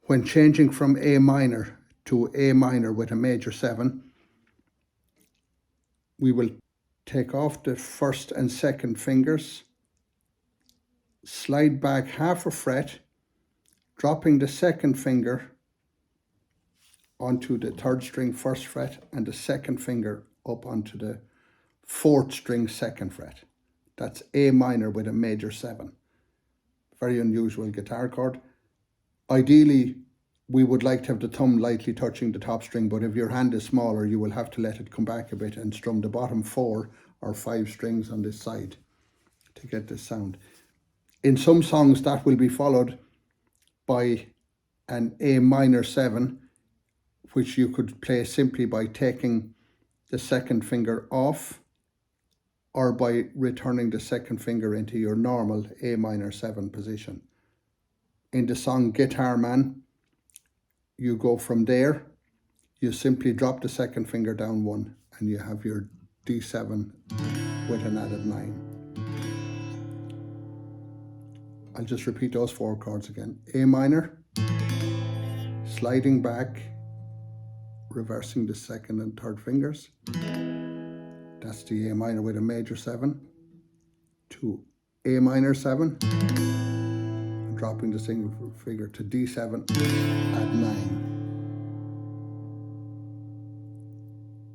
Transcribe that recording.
When changing from A minor to A minor with a major 7, we will take off the first and second fingers, slide back half a fret, dropping the second finger onto the third string first fret and the second finger up onto the fourth string second fret. That's A minor with a major 7. Very unusual guitar chord. Ideally, we would like to have the thumb lightly touching the top string, but if your hand is smaller, you will have to let it come back a bit and strum the bottom 4 or 5 strings on this side to get this sound. In some songs, that will be followed by an A minor 7, which you could play simply by taking the second finger off or by returning the second finger into your normal A minor 7 position. In the song Guitar Man, you go from there, you simply drop the second finger down 1 and you have your D7 with an added 9. I'll just repeat those 4 chords again. A minor, sliding back, reversing the second and third fingers. That's the A minor with a major 7. To A minor 7, dropping the single finger to D7 at 9.